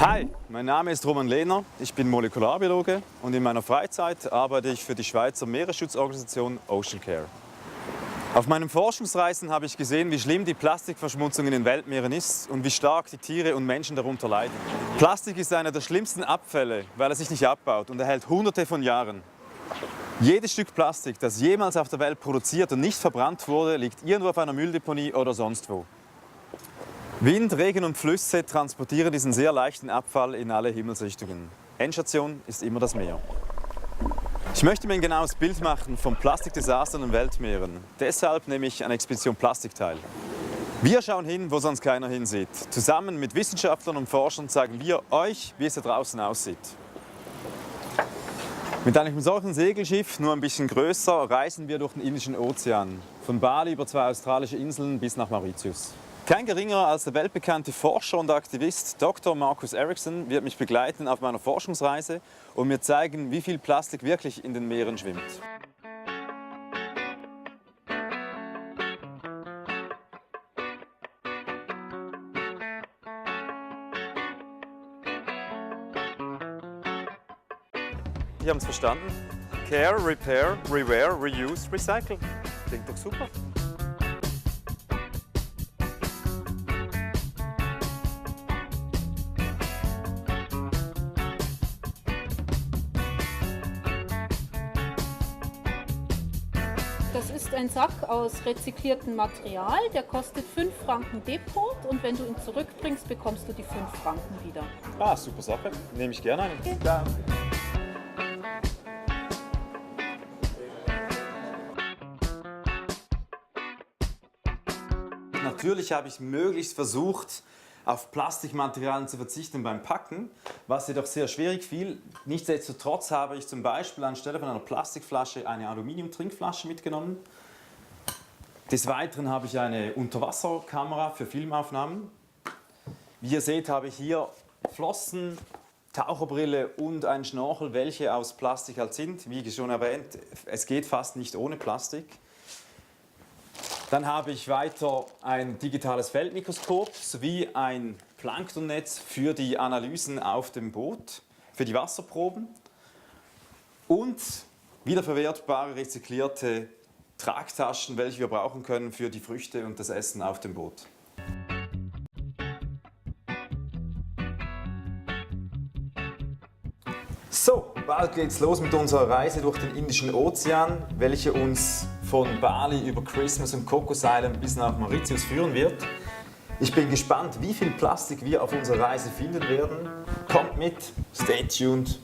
Hi, mein Name ist Roman Lehner, ich bin Molekularbiologe und in meiner Freizeit arbeite ich für die Schweizer Meeresschutzorganisation OceanCare. Auf meinen Forschungsreisen habe ich gesehen, wie schlimm die Plastikverschmutzung in den Weltmeeren ist und wie stark die Tiere und Menschen darunter leiden. Plastik ist einer der schlimmsten Abfälle, weil er sich nicht abbaut und er hält Hunderte von Jahren. Jedes Stück Plastik, das jemals auf der Welt produziert und nicht verbrannt wurde, liegt irgendwo auf einer Mülldeponie oder sonst wo. Wind, Regen und Flüsse transportieren diesen sehr leichten Abfall in alle Himmelsrichtungen. Endstation ist immer das Meer. Ich möchte mir ein genaues Bild machen vom Plastikdesaster in den Weltmeeren. Deshalb nehme ich an Expedition Plastik teil. Wir schauen hin, wo sonst keiner hinsieht. Zusammen mit Wissenschaftlern und Forschern zeigen wir euch, wie es da draußen aussieht. Mit einem solchen Segelschiff, nur ein bisschen größer, reisen wir durch den Indischen Ozean. Von Bali über 2 australische Inseln bis nach Mauritius. Kein geringerer als der weltbekannte Forscher und Aktivist Dr. Marcus Ericsson wird mich begleiten auf meiner Forschungsreise und mir zeigen, wie viel Plastik wirklich in den Meeren schwimmt. Sie haben es verstanden? Care, Repair, Rewear, Reuse, Recycle. Klingt doch super. Das ist ein Sack aus rezykliertem Material, der kostet 5 Franken Depot und wenn du ihn zurückbringst, bekommst du die 5 Franken wieder. Ah, super Sache. Nehme ich gerne einen. Okay. Ja. Natürlich habe ich möglichst versucht, auf Plastikmaterialien zu verzichten beim Packen, was jedoch sehr schwierig fiel. Nichtsdestotrotz habe ich zum Beispiel anstelle von einer Plastikflasche eine Aluminium-Trinkflasche mitgenommen. Des Weiteren habe ich eine Unterwasserkamera für Filmaufnahmen. Wie ihr seht, habe ich hier Flossen, Taucherbrille und einen Schnorchel, welche aus Plastik halt sind. Wie schon erwähnt, es geht fast nicht ohne Plastik. Dann habe ich weiter ein digitales Feldmikroskop sowie ein Planktonnetz für die Analysen auf dem Boot, für die Wasserproben und wiederverwertbare rezyklierte Tragtaschen, welche wir brauchen können für die Früchte und das Essen auf dem Boot. So, bald geht's los mit unserer Reise durch den Indischen Ozean, welche uns von Bali über Christmas und Cocos Island bis nach Mauritius führen wird. Ich bin gespannt, wie viel Plastik wir auf unserer Reise finden werden. Kommt mit, stay tuned!